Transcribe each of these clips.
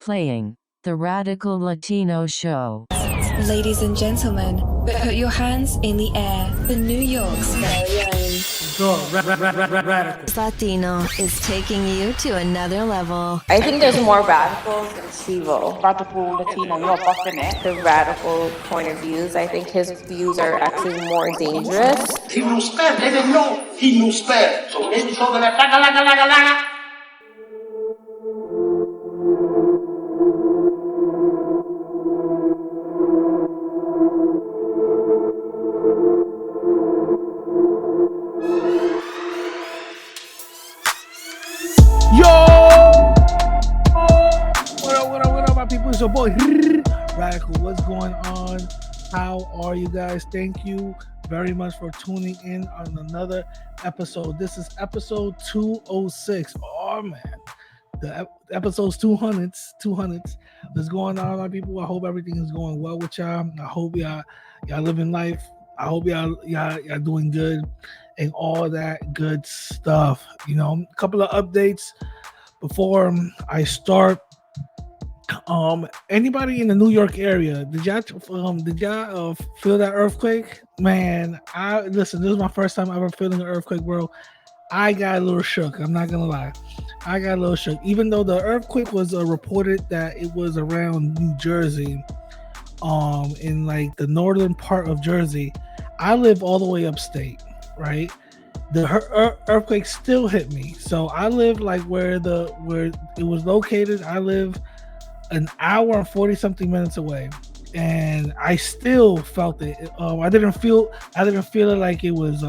Playing the Radical Latino Show. Ladies and gentlemen, put your hands in the air for New York's very own. Latino is taking you to another level. I think there's more radicals than Sivo. Radical Latino, you're buffing it. The radical point of views, I think his views are actually more dangerous. He knew Spanish. They didn't know he knew Spanish. So they be talking that laga. What up, my people? It's your boy Radical. What's going on? How are you guys? Thank you very much for tuning in on another episode. This is episode 206. Oh man, the episode's 200s. What's going on, my people? I hope everything is going well with y'all. I hope y'all living life. I hope y'all doing good and all that good stuff. You know, a couple of updates before I start. Anybody in the New York area, did y'all feel that earthquake? Man, listen, this is my first time ever feeling an earthquake, bro. I got a little shook. I'm not gonna lie. I got a little shook. Even though the earthquake was reported that it was around New Jersey, in like the northern part of Jersey. I live all the way upstate, right? The earthquake still hit me. So I live like where it was located. I live an hour and 40 something minutes away, and I still felt it. I didn't feel it like it was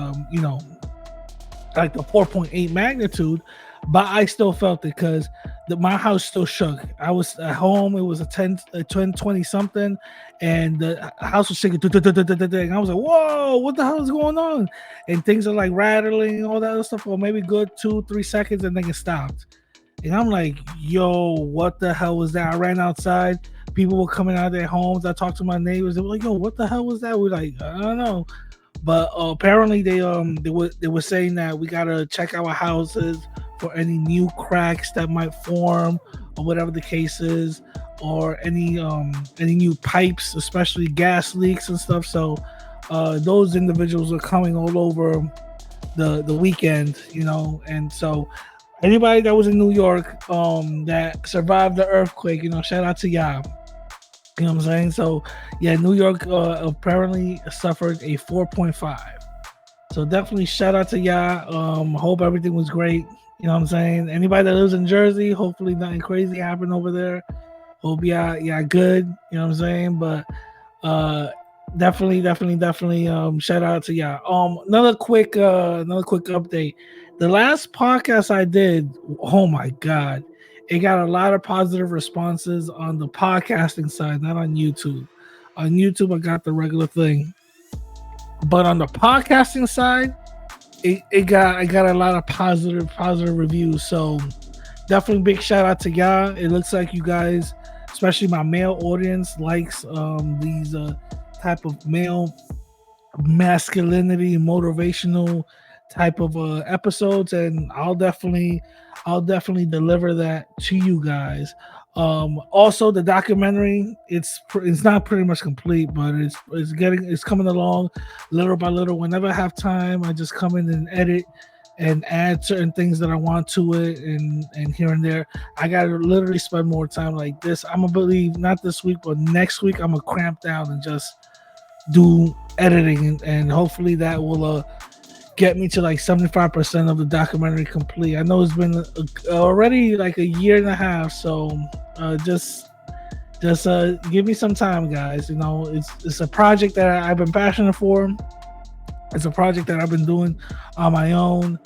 like the 4.8 magnitude, but I still felt it because my house still shook. I was at home. It was a 20 something, and the house was shaking. And I was like, "Whoa, what the hell is going on?" And things are like rattling and all that other stuff for maybe good 2-3 seconds, and then it stopped. And I'm like, "Yo, what the hell was that?" I ran outside. People were coming out of their homes. I talked to my neighbors. They were like, "Yo, what the hell was that?" We're like, "I don't know." But apparently they were saying that we gotta check our houses for any new cracks that might form or whatever the case is, or any new pipes, especially gas leaks and stuff. So those individuals are coming all over the weekend, you know. And so anybody that was in New York that survived the earthquake, you know, shout out to y'all. You know what I'm saying? So yeah, New York apparently suffered a 4.5. So definitely shout out to y'all. Hope everything was great. You know what I'm saying? Anybody that lives in Jersey, hopefully nothing crazy happened over there. Hope y'all good. You know what I'm saying? But definitely shout out to y'all. Another quick update. The last podcast I did, oh my God, it got a lot of positive responses on the podcasting side, not on YouTube. On YouTube, I got the regular thing, but on the podcasting side, I got a lot of positive reviews. So definitely big shout out to y'all. It looks like you guys, especially my male audience, likes these type of male masculinity, motivational type of episodes, and I'll definitely deliver that to you guys. Also the documentary, it's not pretty much complete, but it's coming along little by little. Whenever I have time, I just come in and edit and add certain things that I want to it, and here and there. I gotta literally spend more time like this. I'm gonna believe not this week, but next week I'm gonna cramp down and just do editing, and hopefully that will get me to like 75% of the documentary complete. I know it's been already like a year and a half, so just give me some time, guys. You know, it's a project that I've been passionate for. It's a project that I've been doing on my own.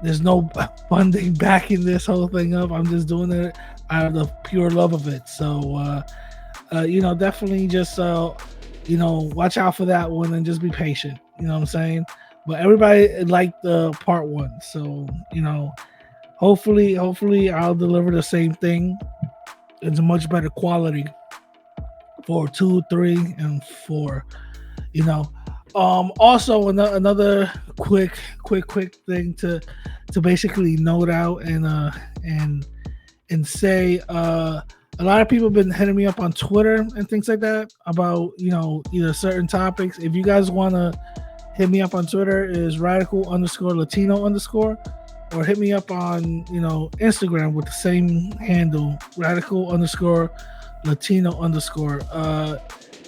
There's no funding backing this whole thing up. I'm just doing it out of the pure love of it. So definitely just watch out for that one and just be patient. You know what I'm saying? But everybody liked the part one, so hopefully I'll deliver the same thing. It's a much better quality for 2, 3, and 4. Also another quick thing to basically note out and say a lot of people have been hitting me up on Twitter and things like that about, either certain topics. If you guys want to hit me up on Twitter, is radical_Latino_, or hit me up on, Instagram with the same handle, radical_Latino_.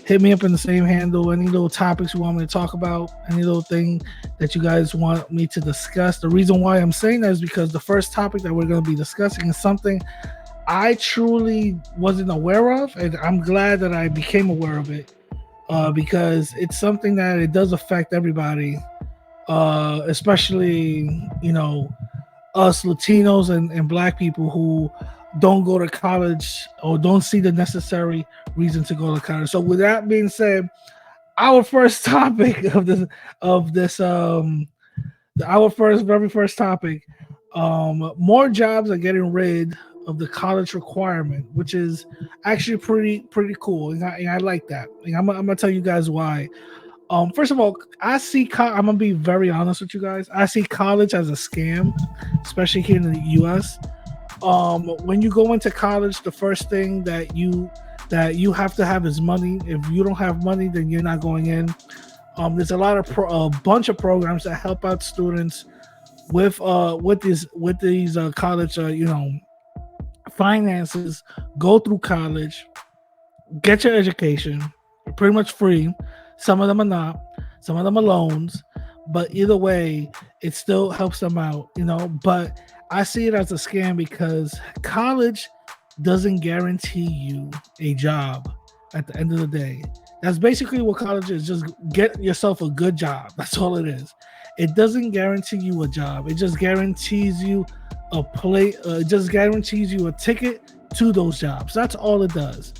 Hit me up in the same handle. Any little topics you want me to talk about, any little thing that you guys want me to discuss. The reason why I'm saying that is because the first topic that we're going to be discussing is something I truly wasn't aware of, and I'm glad that I became aware of it, because it's something that it does affect everybody, especially, us Latinos and Black people who don't go to college or don't see the necessary reason to go to college. So with that being said, our first topic very first topic, more jobs are getting rid of the college requirement, which is actually pretty cool, and I like that. And I'm gonna tell you guys why. First of all, I'm gonna be very honest with you guys. I see college as a scam, especially here in the U.S. When you go into college, the first thing that you have to have is money. If you don't have money, then you're not going in. There's a lot of a bunch of programs that help out students with these college finances. Go through college, get your education, pretty much free. Some of them are not. Some of them are loans, but either way, it still helps them out, But I see it as a scam because college doesn't guarantee you a job at the end of the day. That's basically what college is. Just get yourself a good job. That's all it is. It doesn't guarantee you a job. It just guarantees you it just guarantees you a ticket to those jobs. That's all it does.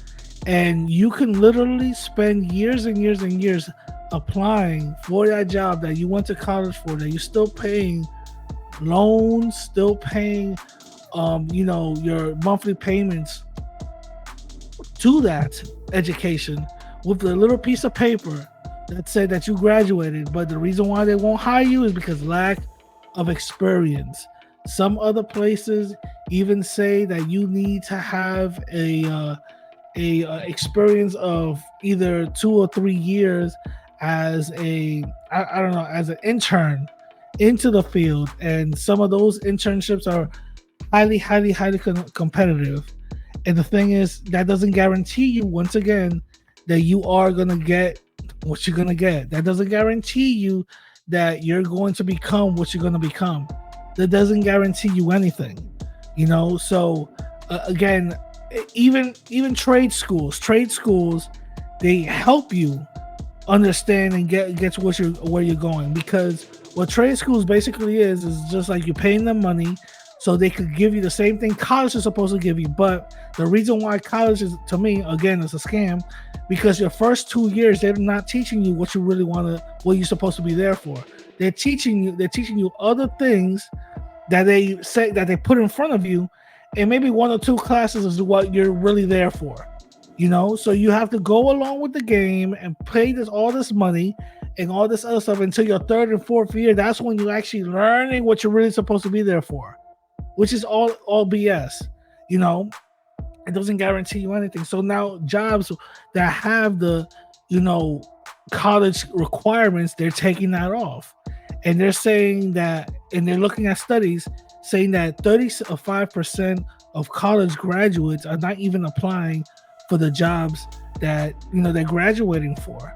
And you can literally spend years and years and years applying for that job that you went to college for, that you're still paying loans, still paying your monthly payments to that education with a little piece of paper that said that you graduated. But the reason why they won't hire you is because lack of experience. Some other places even say that you need to have a experience of either 2 or 3 years as as an intern into the field, and some of those internships are highly competitive. And the thing is, that doesn't guarantee you, once again, that you are going to get what you're going to get. That doesn't guarantee you that you're going to become what you're going to become. That doesn't guarantee you anything, So again, even trade schools, they help you understand and get to where you're going, because what trade schools basically is just like you're paying them money so they could give you the same thing college is supposed to give you. But the reason why college is, to me, again, is a scam, because your first 2 years they're not teaching you what you really what you're supposed to be there for. They're teaching you other things that they say that they put in front of you, and maybe 1 or 2 classes is what you're really there for. So you have to go along with the game and pay all this money and all this other stuff until your 3rd and 4th year. That's when you're actually learning what you're really supposed to be there for, which is all BS. It doesn't guarantee you anything. So now jobs that have the, college requirements, they're taking that off. And they're saying that, and they're looking at studies saying that 35% of college graduates are not even applying for the jobs that they're graduating for.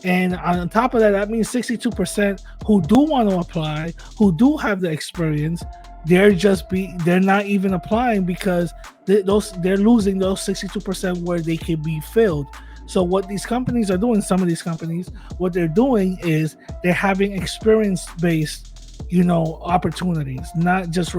And on top of that, that means 62% who do want to apply, who do have the experience, they're not even applying because they're losing those 62% where they can be filled. So what these companies are doing, some of these companies, what they're doing is they're having experience-based opportunities, not just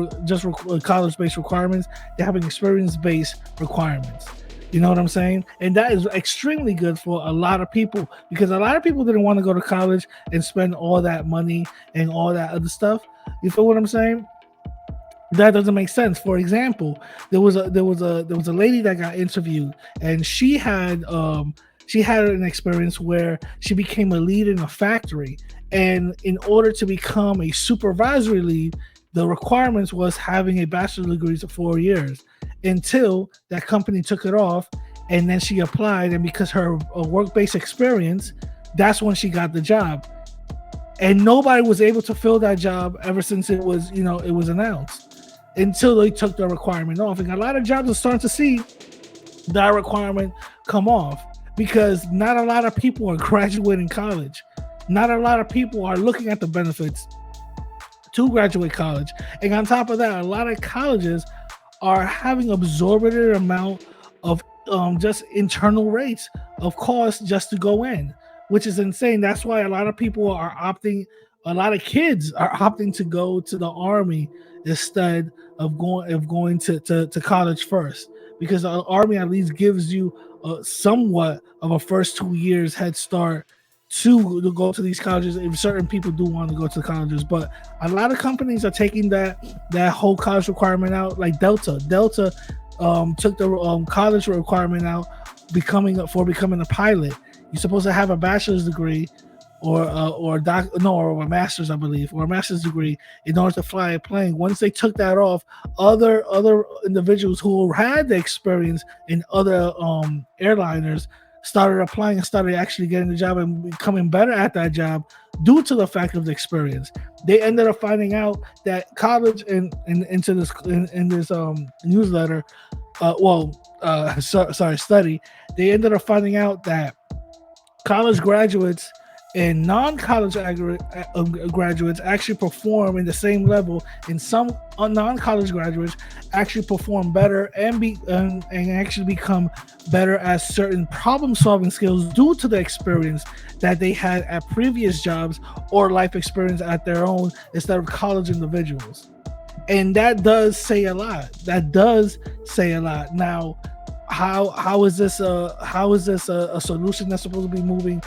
college-based requirements. They're having experience-based requirements. You know what I'm saying? And that is extremely good for a lot of people, because a lot of people didn't want to go to college and spend all that money and all that other stuff. You feel what I'm saying? That doesn't make sense. For example, there was a lady that got interviewed, and she had an experience where she became a lead in a factory, and in order to become a supervisory lead, the requirements was having a bachelor's degree of 4 years. until that company took it off, and then she applied, and because her work-based experience, that's when she got the job. And nobody was able to fill that job ever since it was announced, until they took the requirement off. And a lot of jobs are starting to see that requirement come off, because not a lot of people are graduating college. Not a lot of people are looking at the benefits to graduate college. And on top of that, a lot of colleges are having absorbent amount of just internal rates of cost just to go in, which is insane. That's why a lot of people are opting, a lot of kids are opting to go to the army instead of going to college first, because the army at least gives you somewhat of a first 2 years head start to go to these colleges, if certain people do want to go to colleges. But a lot of companies are taking that whole college requirement out. Like Delta took the college requirement out, becoming a pilot. You're supposed to have a bachelor's degree or a master's, I believe, or a master's degree in order to fly a plane. Once they took that off, other individuals who had the experience in other airliners started applying and started actually getting the job and becoming better at that job due to the fact of the experience. They ended up finding out that college in this newsletter, study, they ended up finding out that college graduates and non-college graduates actually perform in the same level, and some non-college graduates actually perform better and actually become better at certain problem-solving skills due to the experience that they had at previous jobs or life experience at their own, instead of college individuals. And that does say a lot. Now, how is this a solution that's supposed to be moving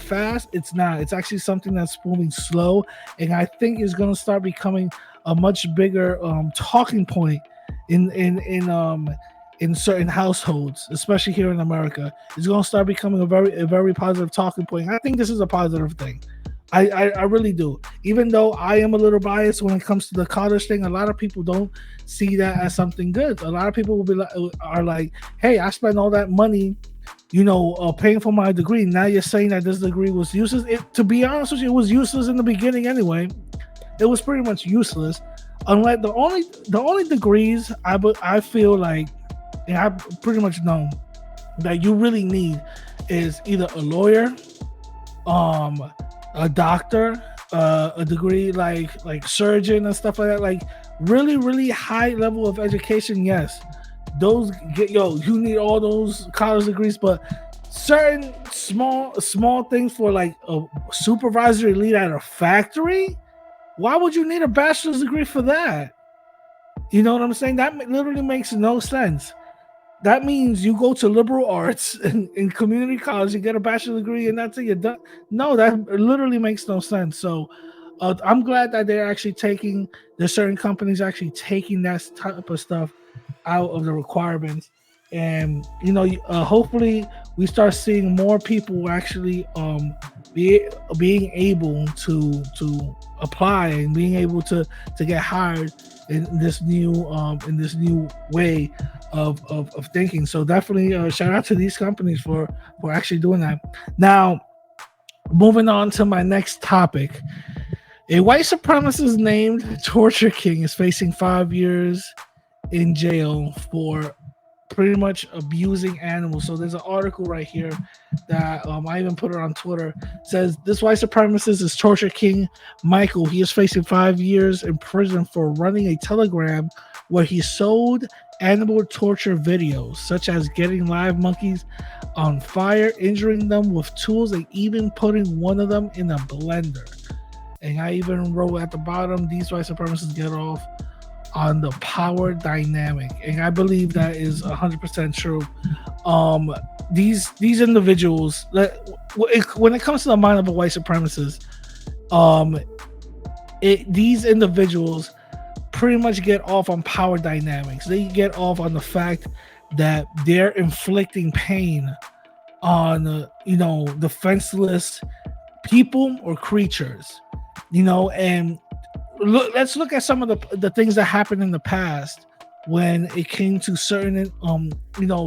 fast? It's not. It's actually something that's moving slow, and I think is going to start becoming a much bigger talking point in certain households, especially here in America. It's going to start becoming a very positive talking point. I think this is a positive thing. I really do. Even though I am a little biased when it comes to the college thing, a lot of people don't see that as something good. A lot of people are like, hey, I spent all that money, paying for my degree. Now you're saying that this degree was useless. To be honest with you, it was useless in the beginning anyway. It was pretty much useless. Unless the only degrees I feel like, and I pretty much know that you really need is either a lawyer, a doctor, a degree like surgeon and stuff like that, like really, really high level of education. Yes, those you need all those college degrees, but certain small things for like a supervisory lead at a factory, why would you need a bachelor's degree for that? You know what I'm saying? That literally makes no sense. That means you go to liberal arts in community college, you get a bachelor's degree, and that's it, you're done. No, that literally makes no sense. So I'm glad that there's certain companies actually taking that type of stuff out of the requirements. And, hopefully we start seeing more people actually being able to apply and being able to get hired in this new way of thinking. So definitely shout out to these companies for actually doing that. Now, moving on to my next topic. A white supremacist named Torture King is facing 5 years in jail for pretty much abusing animals. So there's an article right here that I even put it on Twitter. It says this white supremacist is Torture King Michael. He is facing 5 years in prison for running a telegram where he sold animal torture videos, such as getting live monkeys on fire, injuring them with tools, and even putting one of them in a blender. And I even wrote at the bottom, these white supremacists get off on the power dynamic. And I believe that is 100% true. These individuals, when it comes to the mind of a white supremacist, these individuals pretty much get off on power dynamics. They get off on the fact that they're inflicting pain on defenseless people or creatures, and let's look at some of the things that happened in the past when it came to certain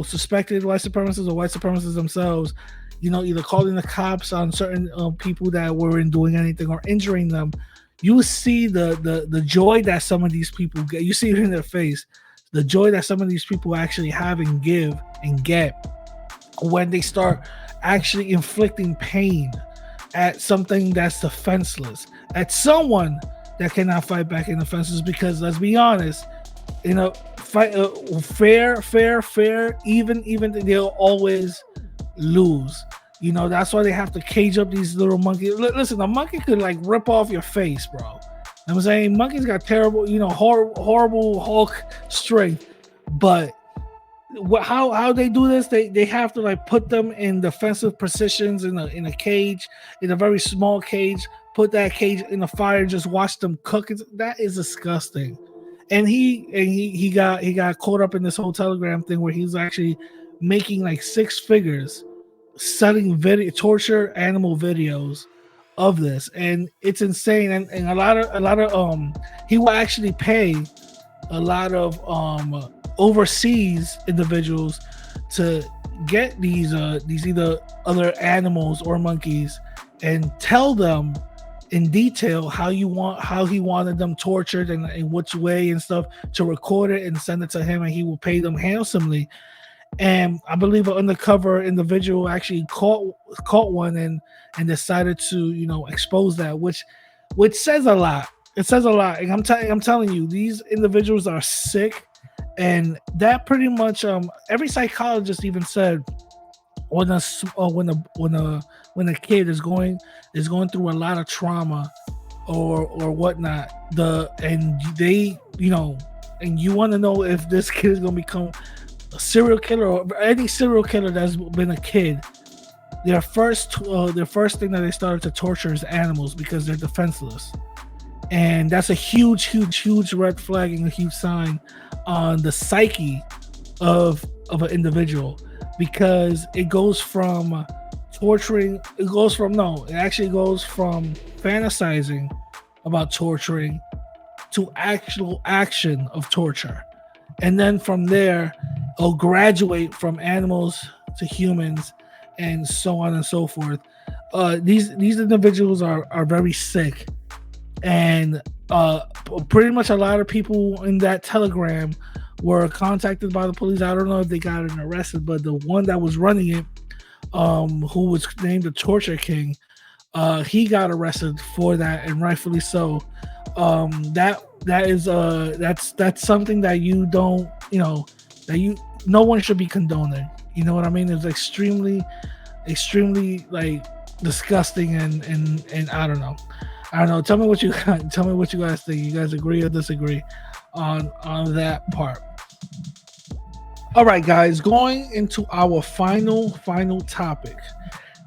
suspected white supremacists or white supremacists themselves, either calling the cops on certain people that weren't doing anything or injuring them. You see the joy that some of these people get. You see it in their face, the joy that some of these people actually have and give and get when they start actually inflicting pain at something that's defenseless, at someone that cannot fight back in defenses. Because let's be honest, fight fair, even they'll always lose. That's why they have to cage up these little monkeys. Listen, a monkey could like rip off your face, bro. You know what I'm saying? Monkeys got terrible, horrible Hulk strength. But how they do this, they have to like put them in defensive positions in a cage, in a very small cage, put that cage in the fire, just watch them cook. That is disgusting. And he got caught up in this whole Telegram thing where he's actually making like 6 figures selling torture animal videos of this, and it's insane. And a lot of he will actually pay a lot of overseas individuals to get these either other animals or monkeys and tell them in detail how he wanted them tortured and in which way and stuff, to record it and send it to him, and he will pay them handsomely. And I believe an undercover individual actually caught one and decided to expose that, which says a lot. It says a lot. And I'm telling you, these individuals are sick, and that pretty much every psychologist even said when a kid is going through a lot of trauma or whatnot, and you want to know if this kid is going to become a serial killer or any serial killer that's been a kid, their first thing that they started to torture is animals because they're defenseless. And that's a huge red flag and a huge sign on the psyche of an individual, because it goes from fantasizing about torturing to actual action of torture. And then from there, it'll graduate from animals to humans and so on and so forth. These individuals are very sick. And pretty much a lot of people in that Telegram were contacted by the police. I don't know if they got arrested, but the one that was running it, who was named the Torture King, he got arrested for that, and rightfully so. That's something that you don't, no one should be condoning. You know what I mean? It's extremely like disgusting and I don't know. Tell me what you guys think. You guys agree or disagree on that part? All right, guys, going into our final topic,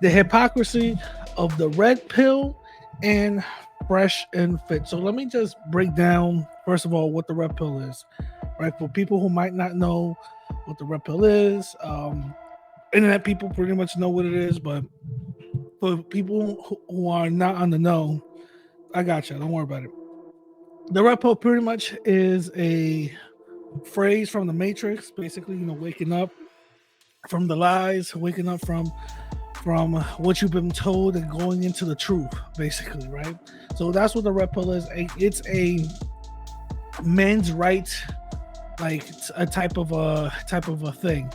the hypocrisy of the red pill and fresh and fit. So let me just break down, first of all, what the red pill is, right? For people who might not know what the red pill is, internet people pretty much know what it is, but for people who are not on the know, I got you. Don't worry about it. The red pill pretty much is a phrase from the Matrix, basically, waking up from the lies, waking up from what you've been told and going into the truth, basically, right? So that's what the red pill is. It's a men's right, like a type of a thing.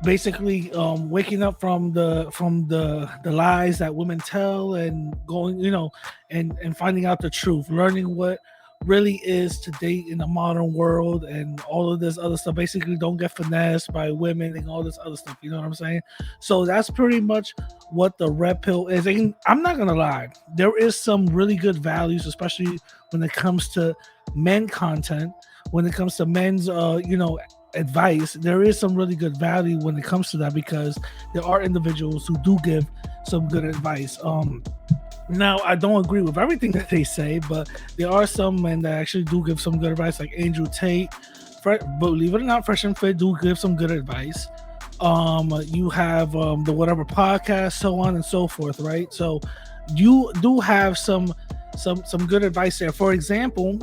Basically, waking up from the lies that women tell and going, and finding out the truth, learning what really is to date in the modern world and all of this other stuff. Basically, don't get finessed by women and all this other stuff. You know what I'm saying? So that's pretty much what the red pill is. And I'm not gonna lie, there is some really good values, especially when it comes to men content, when it comes to men's advice. There is some really good value when it comes to that, because there are individuals who do give some good advice. Now, I don't agree with everything that they say, but there are some men that actually do give some good advice, like Andrew Tate. Believe it or not, Fresh and Fit do give some good advice. You have the Whatever Podcast, so on and so forth, right? So you do have some good advice there. For example,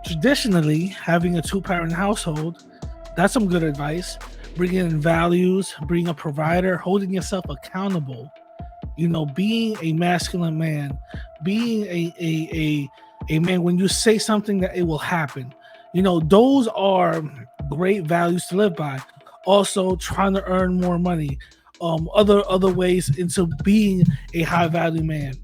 traditionally having a two-parent household, that's some good advice. Bringing in values, being a provider, holding yourself accountable. Being a masculine man, being a man when you say something that it will happen. Those are great values to live by. Also, trying to earn more money, other ways into being a high value man.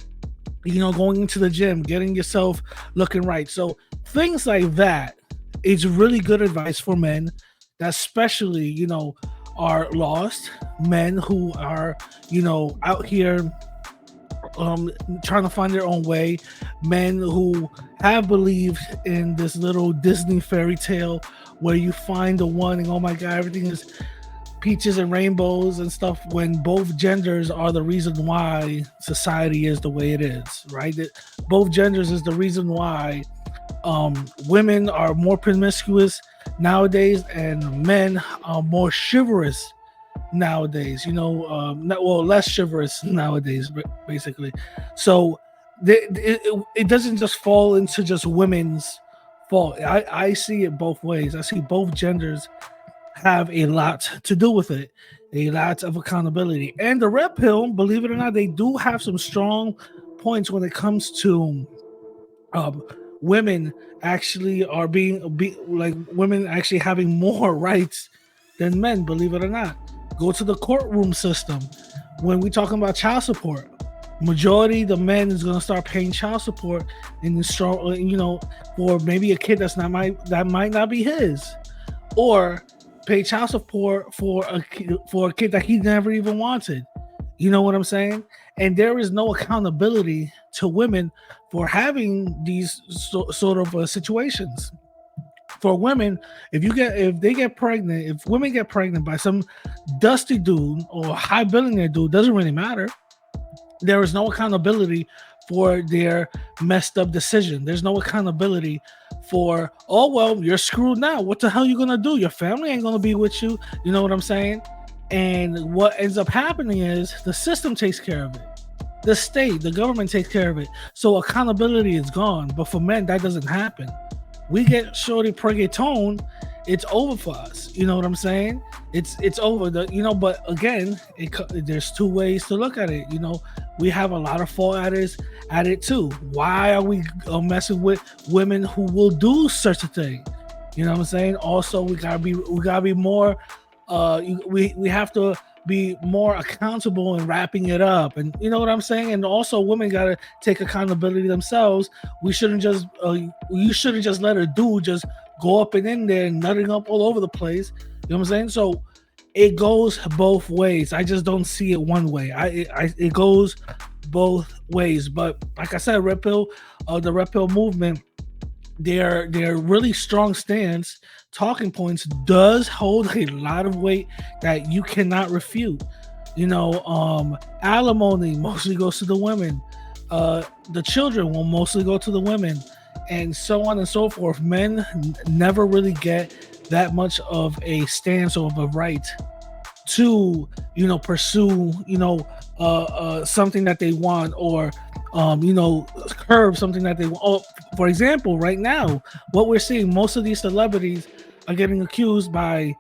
Going into the gym, getting yourself looking right. So things like that is really good advice for men that especially, are lost, men who are, out here trying to find their own way, men who have believed in this little Disney fairy tale where you find the one and oh my God, everything is peaches and rainbows and stuff, when both genders are the reason why society is the way it is, right? Both genders is the reason why women are more promiscuous nowadays and men are more chivalrous nowadays, less chivalrous nowadays, basically. So it doesn't just fall into just women's fault. I see it both ways. I see both genders have a lot to do with it, a lot of accountability. And the red pill, believe it or not, they do have some strong points when it comes to women actually are women actually having more rights than men, believe it or not. Go to the courtroom system. When we talking about child support, majority the men is going to start paying child support in strong, for maybe a kid that might not be his, or pay child support for a kid that he never even wanted. You know what I'm saying? And there is no accountability to women for having these sort of situations. For women, if women get pregnant by some dusty dude or high billionaire dude, doesn't really matter. There is no accountability for their messed up decision. There's no accountability for, oh, well, you're screwed now. What the hell are you going to do? Your family ain't going to be with you. You know what I'm saying? And what ends up happening is the system takes care of it. The state, the government takes care of it. So accountability is gone. But for men, that doesn't happen. We get shorty reggaeton, it's over for us. You know what I'm saying? It's over. But again, there's two ways to look at it. We have a lot of fault at it too. Why are we messing with women who will do such a thing? You know what I'm saying? Also, we gotta be more. We have to be more accountable in wrapping it up, and you know what I'm saying. And also, women gotta take accountability themselves. You shouldn't just let a dude just go up and in there and nutting up all over the place. You know what I'm saying? So it goes both ways. I just don't see it one way. It goes both ways. But like I said, the red pill movement, their really strong stance, talking points does hold a lot of weight that you cannot refute. Alimony mostly goes to the women. The children will mostly go to the women, and so on and so forth. Men never really get that much of a stance or of a right to, pursue, something that they want, or curb something that they want. Oh, for example, right now, what we're seeing, most of these celebrities are getting accused by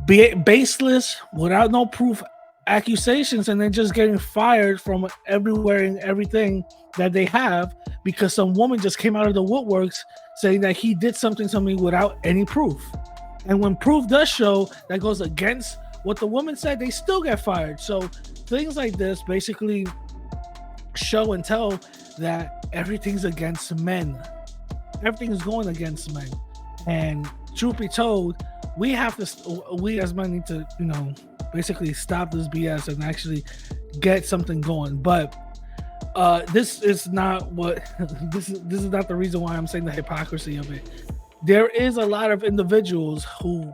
baseless, without no proof accusations, and then just getting fired from everywhere and everything that they have, because some woman just came out of the woodworks saying that he did something to me without any proof. And when proof does show that goes against what the woman said, they still get fired. So things like this basically show and tell that everything's against men. Everything's going against men. And truth be told, we as men need to, basically stop this BS and actually get something going. But this is not what this is not the reason why I'm saying the hypocrisy of it. There is a lot of individuals who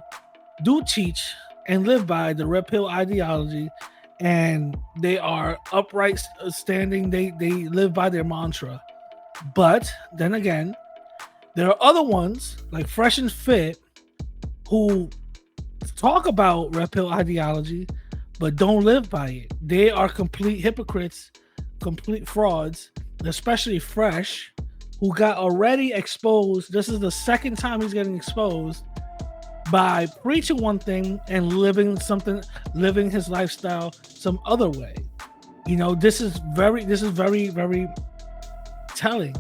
do teach and live by the red pill ideology, and they are upright standing. They live by their mantra. But then again, there are other ones like Fresh and Fit who talk about red pill ideology but don't live by it. They are complete hypocrites, complete frauds, especially Fresh, who got already exposed. This is the second time he's getting exposed by preaching one thing and living his lifestyle some other way. You know, this is very, very telling.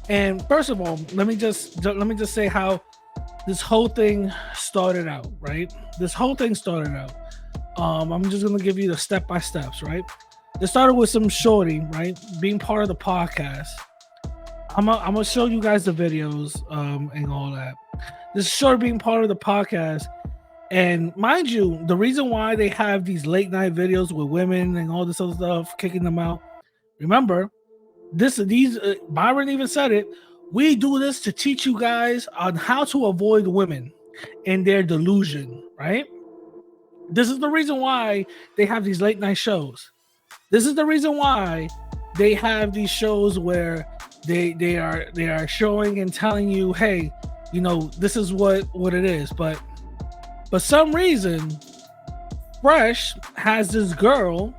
And first of all, let me just say how this whole thing started out, right? This whole thing started out. I'm just gonna give you the step by steps, right? It started with some shorty, right, being part of the podcast. I'm gonna show you guys the videos and all that. This shorty being part of the podcast, and mind you, the reason why they have these late night videos with women and all this other stuff, kicking them out. Remember, Byron even said it. We do this to teach you guys on how to avoid women and their delusion, right? This is the reason why they have these late night shows. This is the reason why they have these shows where they are showing and telling you, hey, you know, this is what it is. But for some reason, Fresh has this girl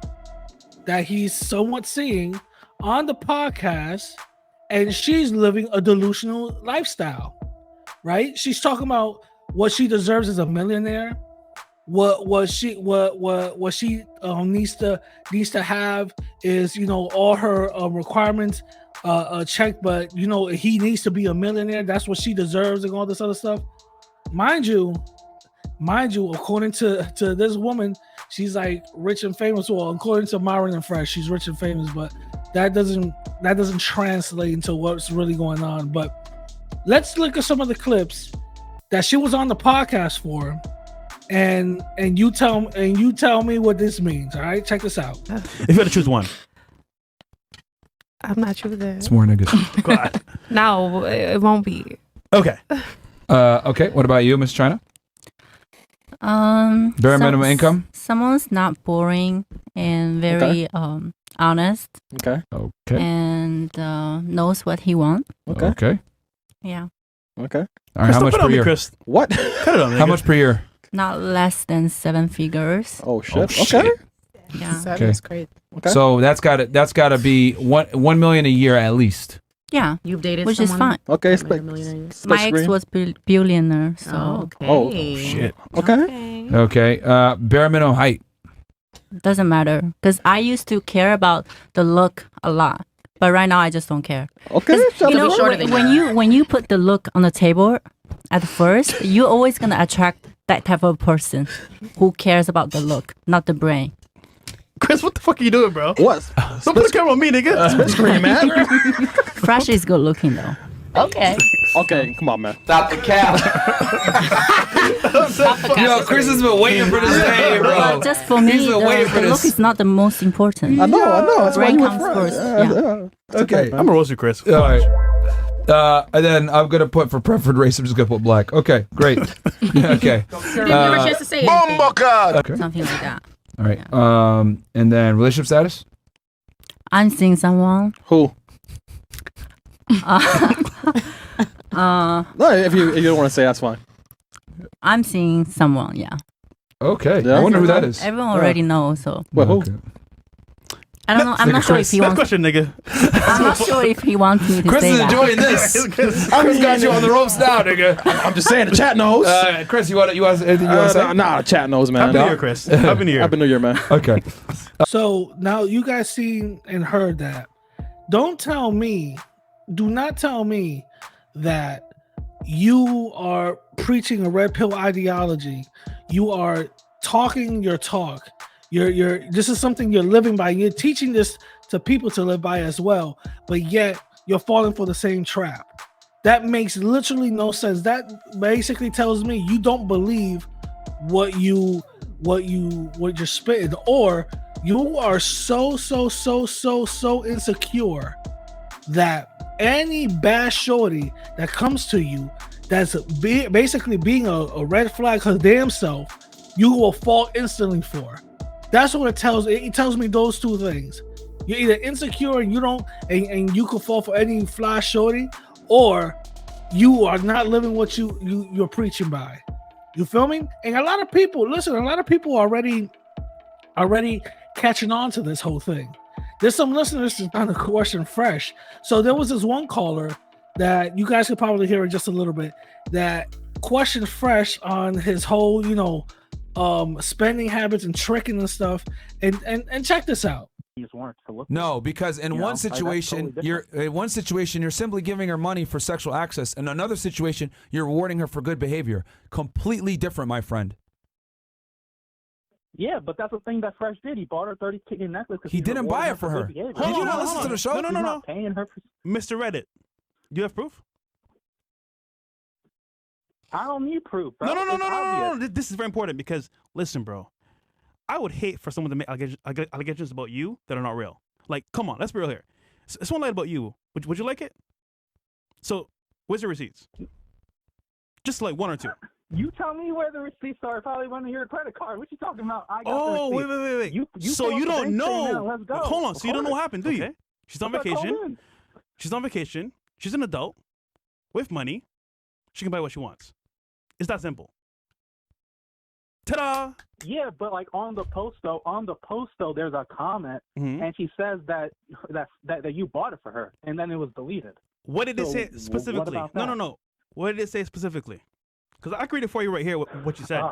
that he's somewhat seeing on the podcast, and she's living a delusional lifestyle, right? She's talking about what she deserves as a millionaire, what she needs to have is, you know, all her requirements checked, but you know, he needs to be a millionaire. That's what she deserves and all this other stuff. Mind you, according to this woman, she's like rich and famous. Well, according to Myron and Fresh, she's rich and famous, but that doesn't translate into what's really going on. But let's look at some of the clips that she was on the podcast for, and you tell me what this means. All right, check this out. If you had to choose one, I'm not sure that. It's more niggas. go ahead. No, it won't be. Okay. Okay. What about you, Miss China? Bare minimum income. Someone's not boring and very honest. Okay. And knows what he wants. Okay. Yeah. Okay. All right. How much per year? Chris. What? Cut it on, How much per year? Not less than 7 figures. Oh shit. Okay. Yeah. That is great. Okay. So that's gotta be 1 million a year at least. Yeah. You've dated which is fine. Okay. My ex was billionaire, so okay. Oh shit. Okay. Okay. Bare minimum height. Doesn't matter because I used to care about the look a lot, but right now I just don't care. Okay. You know, when you put the look on the table at first, you're always gonna attract that type of person who cares about the look, not the brain. Chris, what the fuck are you doing, bro? What? Don't put a camera on me, nigga. Split screen, man. Fresh is good looking though. Okay. Okay, come on, man. Stop the cap. Yo, Chris has been waiting for this day, bro. But just for me, He's been waiting for the look this. is not the most important. I know. That's why Brain you were comes friends. first. Yeah. Okay. I'm gonna roast you, Chris. All right. And then I'm gonna put for preferred race. I'm just gonna put black. Okay, great. Okay. You didn't have a chance to say anything. Okay. Something like that. All right. And then relationship status. I'm seeing someone. Who? No, if you don't want to say, that's fine. I'm seeing someone. Yeah. Okay. Yeah, I wonder who that is. Everyone already knows. So. Well, who? I don't know. I'm not sure if he Next wants. question, nigga. I'm not sure if he wants me to Chris say is that. enjoying this. Chris got you on the ropes now, nigga. I'm just saying, the chat knows. Chris, you want anything you want to say? Nah, the chat knows, man. Happy New Year, Chris. Happy New Year. Happy New Year, man. Okay. So now you guys seen and heard that. Do not tell me that you are preaching a red pill ideology. You are talking your talk. This is something you're living by. You're teaching this to people to live by as well, but yet you're falling for the same trap. That makes literally no sense. That basically tells me you don't believe what you're spitting, or you are so insecure that any bad shorty that comes to you that's basically being a red flag her damn self, you will fall instantly for. That's what it tells. It tells me those two things. You're either insecure and you don't, and you can fall for any fly shorty, or you are not living what you're preaching by. You feel me? And a lot of people are already catching on to this whole thing. There's some listeners that's trying to question Fresh. So there was this one caller that you guys could probably hear it just a little bit, that questioned Fresh on his whole, spending habits and tricking and stuff. And check this out. No, because in one situation, you're simply giving her money for sexual access. In another situation, you're rewarding her for good behavior. Completely different, my friend. Yeah, but that's the thing that Fresh did. He bought her 30K necklace. He didn't buy it for her. Did you not listen to the show? No. Paying her Mr. Reddit, do you have proof? I don't need proof, bro. No. This is very important because, listen, bro. I would hate for someone to make allegations about you that are not real. Like, come on, let's be real here. Someone lied about you. Would you like it? So, where's your receipts? Just like one or two. You tell me where the receipts are. Probably one of your credit card. What you talking about? I got the receipts. Wait. So you don't know? Hold on. So you don't know what happened, do you? She's on vacation. She's an adult with money. She can buy what she wants. It's that simple. Ta-da! Yeah, but like on the post though, there's a comment, and she says that you bought it for her, and then it was deleted. What did it say specifically? No. What did it say specifically? Because I can read it for you right here. What you said.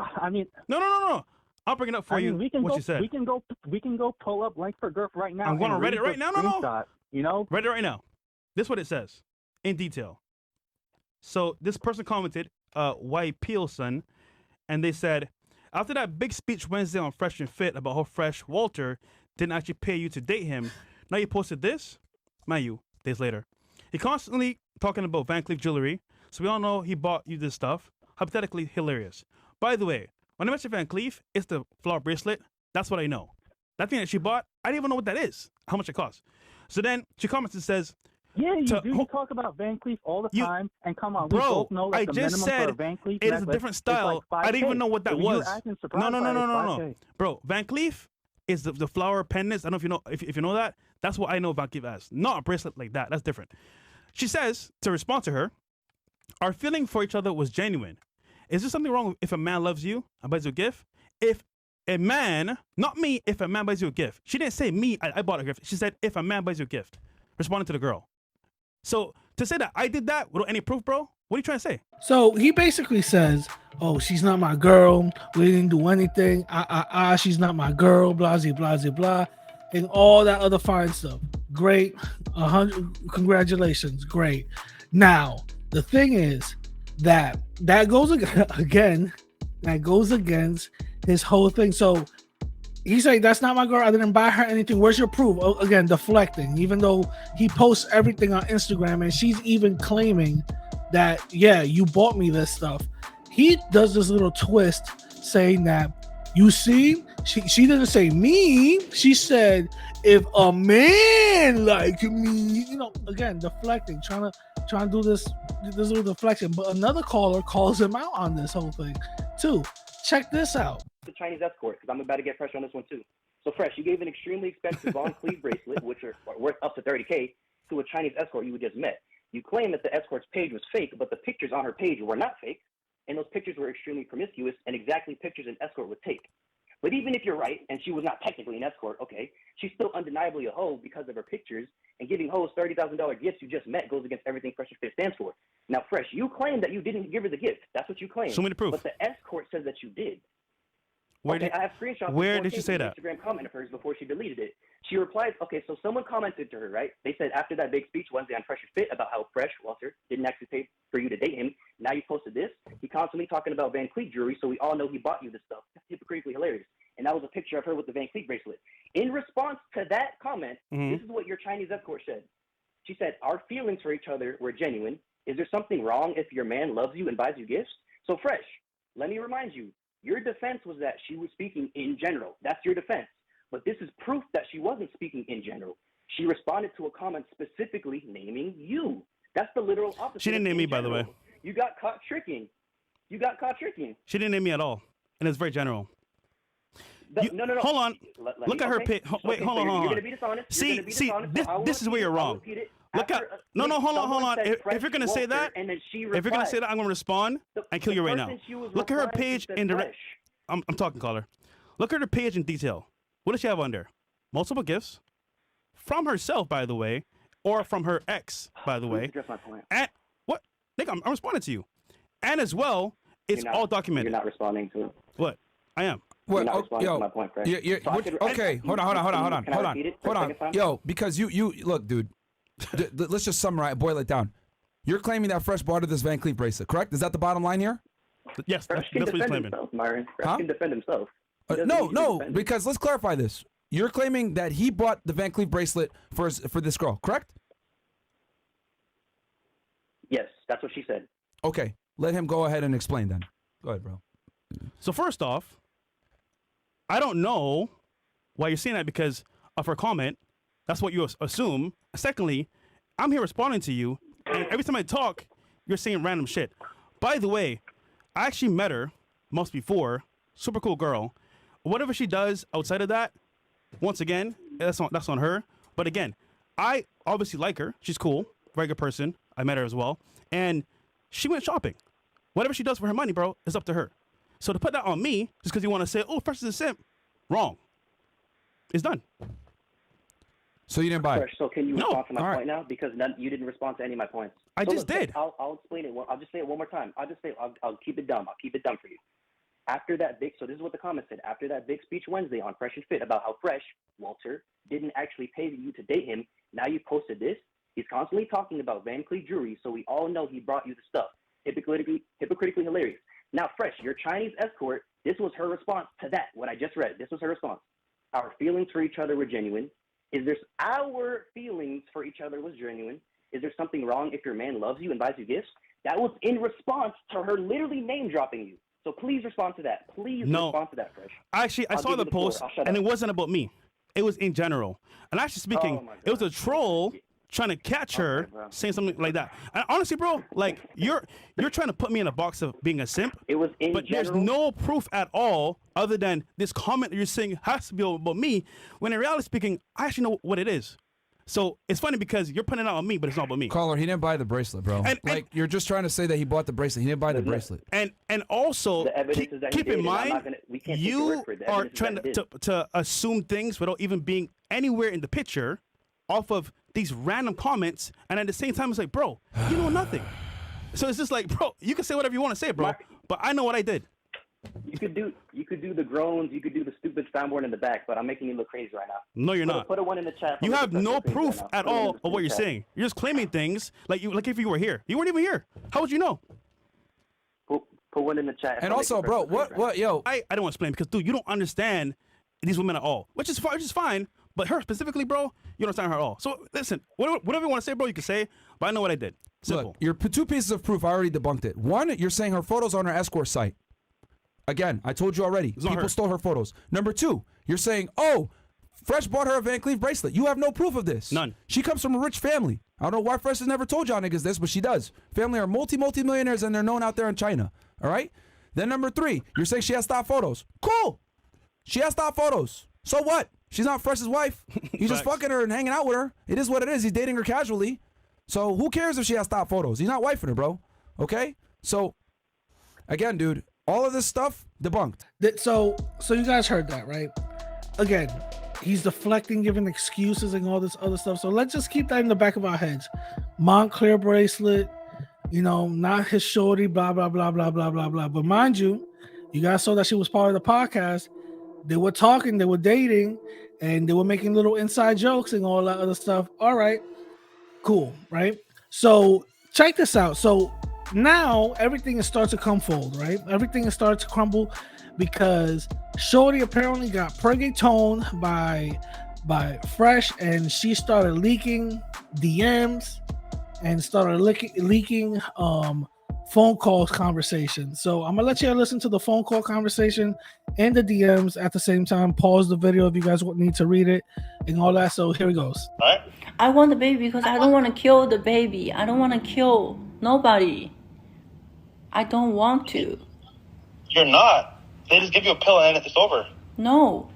No. I'll bring it up for you. What you said. We can go pull up Link for Girth right now. I'm going to read it right now. No. You know, read it right now. This is what it says in detail. So this person commented, "Why Peel son," and they said, after that big speech Wednesday on Fresh and Fit about how Fresh Walter didn't actually pay you to date him, now you posted this? Mind you, days later. He constantly talking about Van Cleef jewelry, so we all know he bought you this stuff. Hypothetically hilarious. By the way, when I mentioned Van Cleef, it's the flower bracelet. That's what I know. That thing that she bought, I didn't even know what that is, how much it costs. So then she comments and says, yeah, you do. You talk about Van Cleef all the time, and come on, we both know that the minimum for a Van Cleef it is a different style. Like I didn't even know what that was. No. 5K. Bro, Van Cleef is the flower pendants. I don't know if you know that. That's what I know Van Cleef as. Not a bracelet like that. That's different. She says, to respond to her, our feeling for each other was genuine. Is there something wrong if a man loves you and buys you a gift? If a man, not me, if a man buys you a gift. She didn't say me, I bought a gift. She said, if a man buys you a gift. Responding to the girl. So to say that I did that without any proof, bro, what are you trying to say? So he basically says, oh, she's not my girl. We didn't do anything. She's not my girl, blah, blah, and all that other fine stuff. Great. 100 congratulations. Great. Now, the thing is that goes against his whole thing. So he's like, that's not my girl. I didn't buy her anything. Where's your proof? Oh, again, deflecting, even though he posts everything on Instagram and she's even claiming that, yeah, you bought me this stuff. He does this little twist saying that, you see, she didn't say me. She said, if a man like me, again, deflecting, trying to do this little deflection. But another caller calls him out on this whole thing too. Check this out. The Chinese escort, because I'm about to get Fresh on this one too. So Fresh, you gave an extremely expensive Von Cleef bracelet, which are worth up to 30K, to a Chinese escort you just met. You claim that the escort's page was fake, but the pictures on her page were not fake, and those pictures were extremely promiscuous and exactly pictures an escort would take. But even if you're right, and she was not technically an escort, okay, she's still undeniably a hoe because of her pictures, and giving hoes $30,000 gifts you just met goes against everything Fresh and Fit stands for. Now, Fresh, you claim that you didn't give her the gift. That's what you claim. Show me the proof. But the escort says that you did. I have screenshots. Where did she say that? Instagram comment of hers before she deleted it. She replied, okay, so someone commented to her, right? They said after that big speech Wednesday on Fresh and Fit about how Fresh, Walter, didn't actually pay for you to date him. Now you posted this. He constantly talking about Van Cleef jewelry, so we all know he bought you this stuff. That's hypocritically hilarious. And that was a picture of her with the Van Cleef bracelet. In response to that comment, this is what your Chinese escort said. She said, our feelings for each other were genuine. Is there something wrong if your man loves you and buys you gifts? So Fresh, let me remind you, your defense was that she was speaking in general. That's your defense. But this is proof that she wasn't speaking in general. She responded to a comment specifically naming you. That's the literal opposite. She didn't name me, by the way. You got caught tricking. She didn't name me at all. And it's very general. No. Hold on. Look at her page. Wait, okay, hold on. You're going to be dishonest. See, this is where you're wrong. Look at hold on. If you're gonna say that, I'm gonna respond and kill you right now. Look at her page in direct. I'm talking, caller. Look at her page in detail. What does she have on there? Multiple gifts from herself, by the way. or from her ex, by the way. Address my point. And what? Nick, I'm responding to you. And as well, it's all documented. You're not responding to it. What? I am. You're not responding to my point, Fred. Okay, hold on. Yo, because you look, dude. Let's just summarize, boil it down. You're claiming that Fresh bought her this Van Cleef bracelet, correct? Is that the bottom line here? Yes, Fresh can defend himself, Myron. Fresh can defend himself. No, because let's clarify this. You're claiming that he bought the Van Cleef bracelet for this girl, correct? Yes, that's what she said. Okay, let him go ahead and explain then. Go ahead, bro. So first off, I don't know why you're saying that because of her comment. That's what you assume. Secondly, I'm here responding to you, and every time I talk, you're saying random shit. By the way, I actually met her months before. Super cool girl. Whatever she does outside of that, once again, that's on her. But again, I obviously like her. She's cool, very good person. I met her as well, and she went shopping. Whatever she does for her money, bro, is up to her. So to put that on me, just because you want to say, "Oh, Fresh is a simp," wrong. It's done. So you didn't buy it. So can you respond to my point now? Because you didn't respond to any of my points. I just did. I'll explain it. I'll just say it one more time. I'll keep it dumb. I'll keep it dumb for you. After that so this is what the comment said. After that big speech Wednesday on Fresh and Fit about how Fresh, Walter, didn't actually pay you to date him, now you posted this. He's constantly talking about Van Cleef jewelry, so we all know he brought you the stuff. Hypocritically hilarious. Now, Fresh, your Chinese escort, this was her response to that, what I just read. This was her response. Our feelings for each other were genuine. Our feelings for each other was genuine. Is there something wrong if your man loves you and buys you gifts? That was in response to her literally name dropping you. So please respond to that. Please respond to that, Fresh. Actually, I saw the post, and it wasn't about me. It was in general. And actually speaking, it was a troll trying to catch her saying something like that. And honestly, bro, like you're trying to put me in a box of being a simp. It was in but there's no proof at all other than this comment that you're saying has to be about me. When in reality speaking, I actually know what it is. So it's funny because you're putting it out on me, but it's not about me. Caller, he didn't buy the bracelet, bro. And you're just trying to say that he bought the bracelet. He didn't buy the bracelet. And also, keep in mind, you are trying to assume things without even being anywhere in the picture off of these random comments. And at the same time, it's like, bro, you know nothing. So it's just like, bro, you can say whatever you want to say, bro. But I know what I did. You could do the groans, you could do the stupid soundboard in the back, but I'm making you look crazy right now. No, you're not. Put a one in the chat. You have no proof at all of what you're saying. You're just claiming things like if you were here. You weren't even here. How would you know? Put one in the chat. And also, bro, what, yo? I don't want to explain because, dude, you don't understand these women at all, which is fine. But her specifically, bro, you don't understand her at all. So listen, whatever you want to say, bro, you can say. But I know what I did. Simple. Look, your two pieces of proof, I already debunked it. One, you're saying her photos on her escort site. Again, I told you already. People stole her photos. Number two, you're saying, oh, Fresh bought her a Van Cleef bracelet. You have no proof of this. None. She comes from a rich family. I don't know why Fresh has never told y'all niggas this, but she does. Family are multi-millionaires and they're known out there in China. All right? Then number three, you're saying she has stock photos. Cool. She has stock photos. So what? She's not Fresh's wife. He's just fucking her and hanging out with her. It is what it is. He's dating her casually. So who cares if she has stock photos? He's not wifing her, bro. Okay? So, again, dude, all of this stuff, debunked. So you guys heard that, right? Again, he's deflecting, giving excuses and all this other stuff. So let's just keep that in the back of our heads. Montclair bracelet, not his shorty, blah, blah, blah, blah, blah, blah, blah. But mind you, you guys saw that she was part of the podcast. They were talking, they were dating, and they were making little inside jokes and all that other stuff. All right, cool, right? So check this out. So now everything is starting to come fold, right? Everything is starting to crumble because Shorty apparently got purgatoned by Fresh, and she started leaking DMs and started leaking phone calls conversation. So I'm gonna let you listen to the phone call conversation and the DMs at the same time. Pause the video if you guys need to read it and all that. So here it goes. All right. I want the baby because I don't want to kill the baby. I don't want to kill nobody. I don't want to. You're not. They just give you a pill and then it's over. No.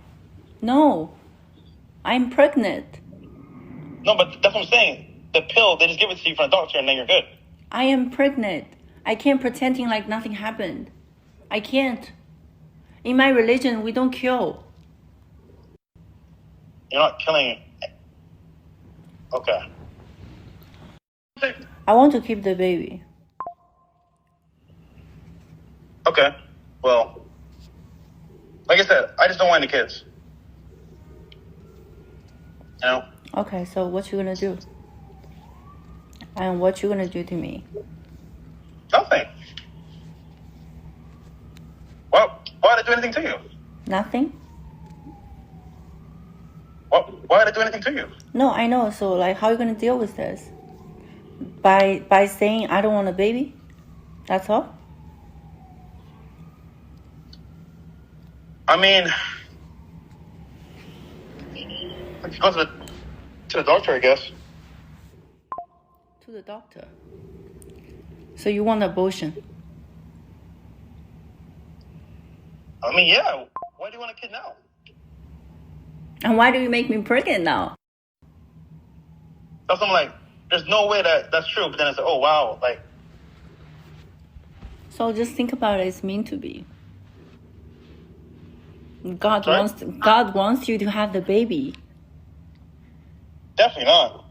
I'm pregnant. No, but that's what I'm saying. The pill, they just give it to you from a doctor and then you're good. I am pregnant. I can't pretending like nothing happened. I can't. In my religion, we don't kill. You're not killing. Okay. I want to keep the baby. Okay. Well, like I said, I just don't want any kids. You know? Okay, so what you gonna do? And what you gonna do to me? Nothing. Well, why did I do anything to you? Nothing? Why did I do anything to you? No, I know. So like, how are you gonna deal with this? By saying I don't want a baby? That's all? I mean, I could go to the doctor, I guess. To the doctor. So you want abortion? I mean, yeah. Why do you want a kid now? And why do you make me pregnant now? That's I'm like, there's no way that's true. But then it's like, oh wow, like. So just think about it. It's meant to be. God Sorry? wants you to have the baby. Definitely not.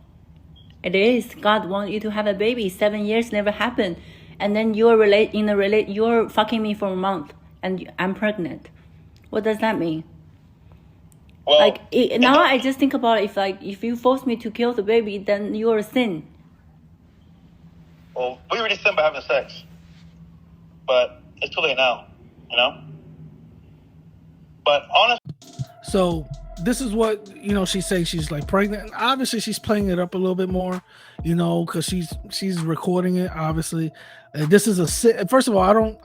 It is. God wants you to have a baby. 7 years never happened, and then you're fucking me for a month, and I'm pregnant. What does that mean? Well, now I just think about it, if you force me to kill the baby, then you're a sin. Well, we already sinned by having sex, but it's too late now, you know. But honestly, So this is what she's saying. She's like pregnant. And obviously, she's playing it up a little bit more, because she's recording it. Obviously, this is first of all,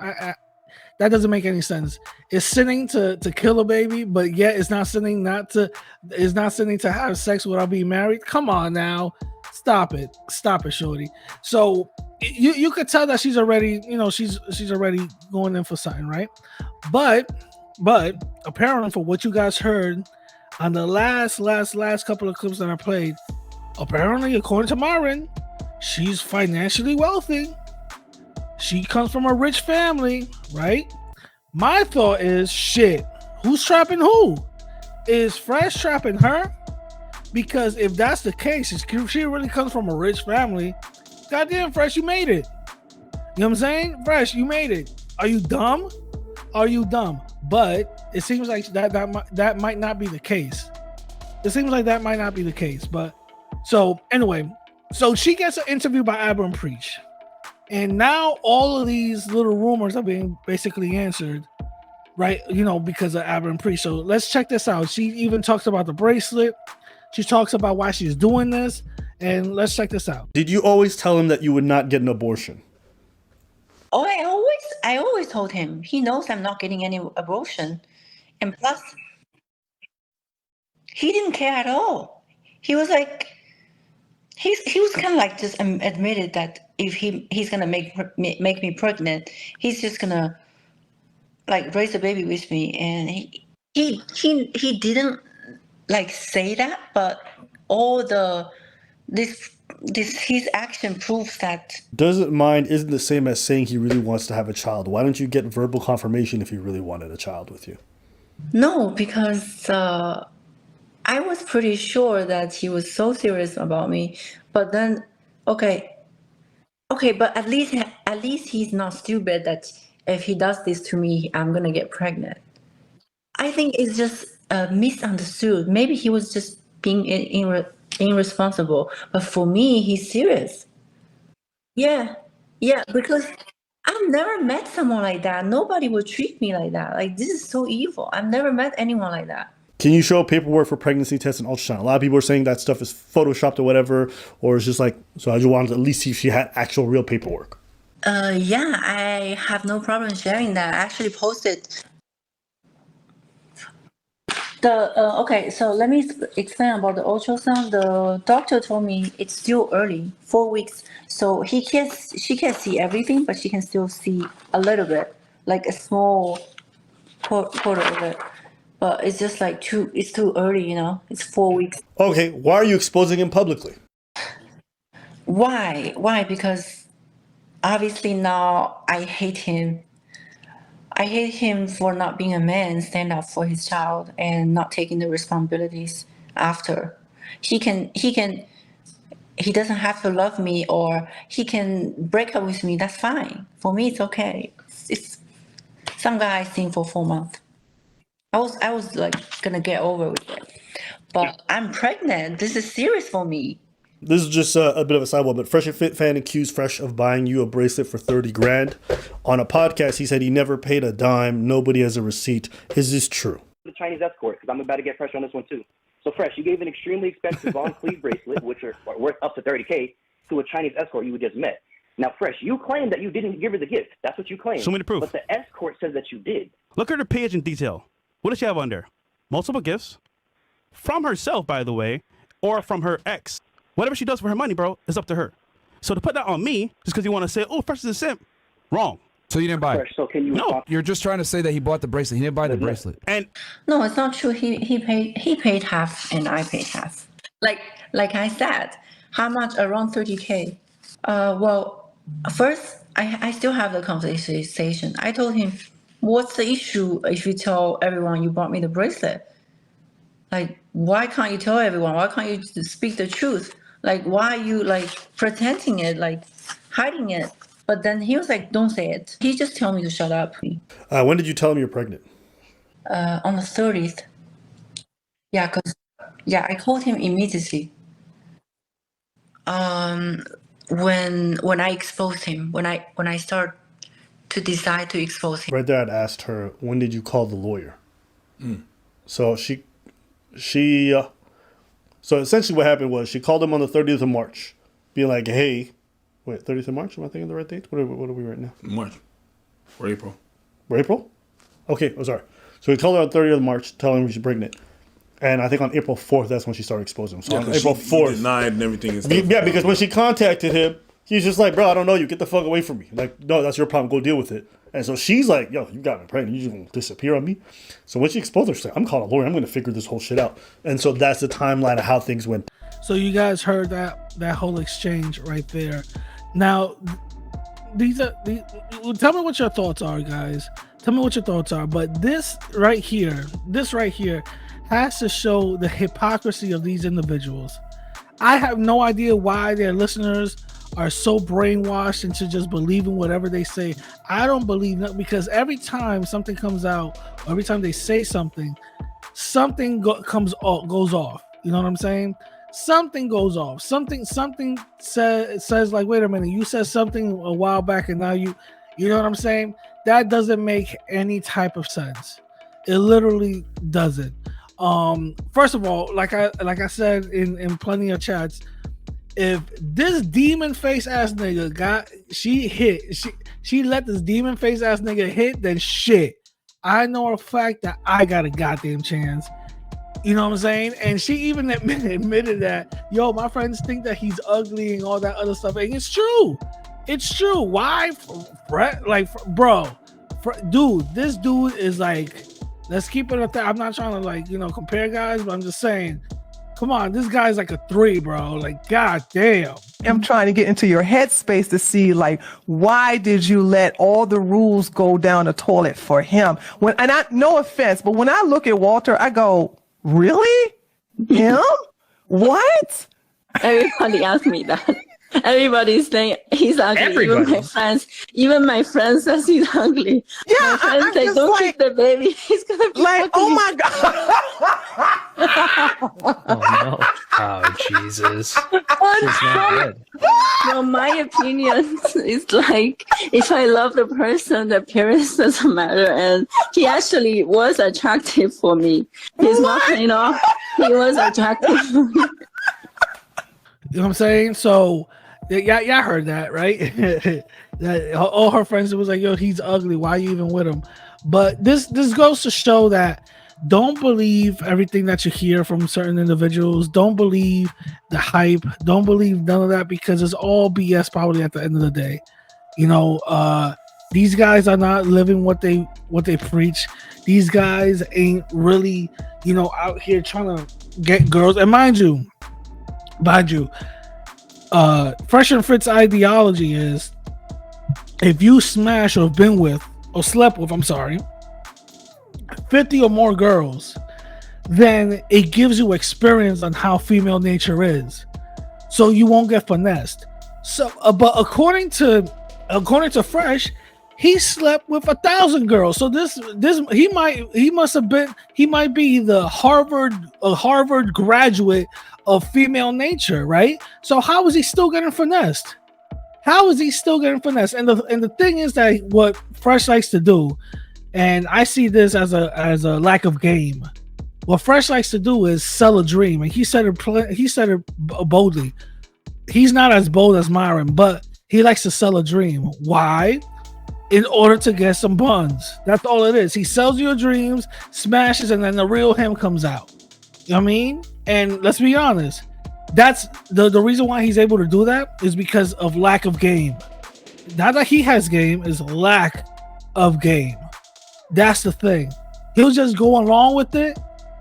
that doesn't make any sense. It's sinning to kill a baby, but yet it's not sinning to have sex without being married. Come on now, stop it, shorty. So you could tell that she's already, she's already going in for something, right? But apparently, for what you guys heard on the last couple of clips that I played, apparently, according to Myron, she's financially wealthy. She comes from a rich family, right? My thought is, shit, who's trapping who? Is Fresh trapping her? Because if that's the case, she really comes from a rich family. Goddamn, Fresh, you made it. You know what I'm saying? Fresh, you made it. Are you dumb? But it seems like that might not be the case. But so anyway, so she gets an interview by Abba and Preach. And now all of these little rumors are being basically answered, right? Because of Abba and Preach. So let's check this out. She even talks about the bracelet. She talks about why she's doing this. And let's check this out. Did you always tell him that you would not get an abortion? Oh, I always told him. He knows I'm not getting any abortion. And plus, he didn't care at all. He was like, he was kind of like just admitted that if he's gonna make me pregnant, he's just gonna like raise a baby with me. And he didn't like say that, but all his action proves that. Doesn't mind isn't the same as saying he really wants to have a child. Why don't you get verbal confirmation if he really wanted a child with you? No, because I was pretty sure that he was so serious about me. But then, okay, but at least he's not stupid that if he does this to me, I'm gonna get pregnant. I think it's just misunderstood. Maybe he was just being irresponsible. But for me, he's serious. Yeah, because I've never met someone like that. Nobody would treat me like that. Like, this is so evil. I've never met anyone like that. Can you show paperwork for pregnancy tests and ultrasound? A lot of people are saying that stuff is photoshopped or whatever, or it's just like, so I just wanted to at least see if she had actual real paperwork. Yeah, I have no problem sharing that. I actually posted okay, so let me explain about the ultrasound. The doctor told me it's still early, 4 weeks. So she can't see everything, but she can still see a little bit, like a small quarter of it. But it's just like it's too early, it's 4 weeks. Okay, why are you exposing him publicly? Why? Because obviously now I hate him. I hate him for not being a man, stand up for his child, and not taking the responsibilities after. He can he doesn't have to love me or he can break up with me. That's fine. For me, it's okay. It's some guy I seen for 4 months. I was like gonna get over with it, but I'm pregnant. This is serious for me. This is just a bit of a sidewalk, but Fresh and Fit fan accused Fresh of buying you a bracelet for 30 grand. On a podcast, he said he never paid a dime. Nobody has a receipt. Is this true? The Chinese escort, because I'm about to get Fresh on this one too. So Fresh, you gave an extremely expensive Von Cleef bracelet, which are worth up to 30K, to a Chinese escort you just met. Now, Fresh, you claim that you didn't give her the gift. That's what you claim. Show me the proof. But the escort says that you did. Look at her page in detail. What does she have on there? Multiple gifts. From herself, by the way, or from her ex. Whatever she does for her money, bro, is up to her. So to put that on me, just because you want to say, oh, Fresh is a simp, wrong. So you didn't buy it? Fresh, so can you No. You're just trying to say that he bought the bracelet. He didn't buy the bracelet. And No, it's not true. He paid half and I paid half. Like I said, how much? Around 30K. Well, first I still have the conversation. I told him, what's the issue if you tell everyone you bought me the bracelet? Like, why can't you tell everyone? Why can't you speak the truth? Like, why are you like pretending it, like hiding it? But then he was like, don't say it. He just told me to shut up. When did you tell him you're pregnant? On the 30th. Yeah, I called him immediately. When I exposed him, when I start to decide to expose him. Right there, I'd asked her, when did you call the lawyer? So so essentially what happened was she called him on the 30th of March, being like, hey, wait, 30th of March? Am I thinking the right date? What are we right now? March. Or April. We're April? Okay, sorry. So we called her on 30th of March, telling her she's pregnant. And I think on April 4th, that's when she started exposing him. So on April 4th. He denied and everything. And stuff. Yeah, because when she contacted him, he's just like, bro, I don't know you. Get the fuck away from me. Like, no, that's your problem. Go deal with it. And so she's like, yo, you got me pregnant. You just gonna disappear on me? So when she exposed her, she's like, I'm calling a lawyer. I'm going to figure this whole shit out. And so that's the timeline of how things went. So you guys heard that whole exchange right there. Now, tell me what your thoughts are, guys. Tell me what your thoughts are. But this right here has to show the hypocrisy of these individuals. I have no idea why their listeners are so brainwashed into just believing whatever they say. I don't believe that, because every time something comes out, or every time they say something, goes off. You know what I'm saying? Something goes off. Something says like, wait a minute, you said something a while back and now you know what I'm saying? That doesn't make any type of sense. It literally doesn't. First of all, like I said in plenty of chats, if this demon face ass nigga she let this demon face ass nigga hit, then shit, I know a fact that I got a goddamn chance. You know what I'm saying? And she even admitted that, yo, my friends think that he's ugly and all that other stuff. And it's true. It's true. Why? Dude, this dude is like, let's keep it at that. I'm not trying to compare guys, but I'm just saying, come on, this guy's like a 3, bro. Like, god damn. I'm trying to get into your headspace to see, like, why did you let all the rules go down the toilet for him? No offense, but when I look at Walter, I go, really? Him? What? Everybody asked me that. Everybody's saying he's ugly. Everybody. Even my friends says he's ugly. Yeah, my friends say, don't keep the baby. He's gonna be like, ugly. oh my god. Oh no! Oh Jesus! It's not good. Well, my opinion is like, if I love the person, the appearance doesn't matter. And he actually was attractive for me. He's not playing off. He was attractive for me. You know what I'm saying? So, y'all heard that, right? That all her friends was like, yo, he's ugly. Why are you even with him? But this goes to show that don't believe everything that you hear from certain individuals. Don't believe the hype. Don't believe none of that, because it's all BS probably at the end of the day. You know, these guys are not living what they preach. These guys ain't really, out here trying to get girls. And mind you, Fresh and Fit's ideology is, if you smash or been with or slept with, 50 or more girls, then it gives you experience on how female nature is. so you won't get finessed. So, but according to Fresh, he slept with 1,000 girls. So he might be the Harvard graduate of female nature, right? So how is he still getting finessed? How is he still getting finessed? And the thing is that what Fresh likes to do, and I see this as a lack of game. What Fresh likes to do is sell a dream, and he said it boldly. He's not as bold as Myron, but he likes to sell a dream. Why? In order to get some buns. That's all it is. He sells your dreams, smashes, and then the real him comes out. You know what I mean? And let's be honest, that's the reason why he's able to do that is because of lack of game. Not that he has game, is lack of game. That's the thing. He'll just go along with it,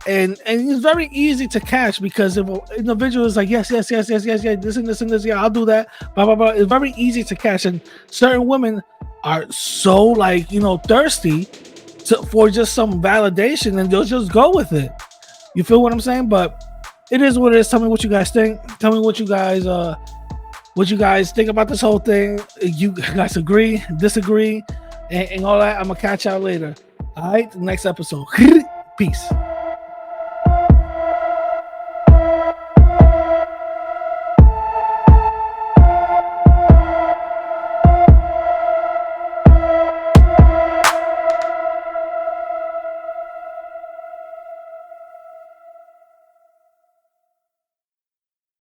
and it's very easy to catch because if an individual is like, yes, this and this, yeah, I'll do that, blah, blah, blah. It's very easy to catch, and certain women are so like, thirsty for just some validation, and they'll just go with it. You feel what I'm saying? But it is what it is. Tell me what you guys think. Tell me what you guys think about this whole thing. You guys agree, disagree, and all that. I'm gonna catch y'all later. All right, next episode. Peace.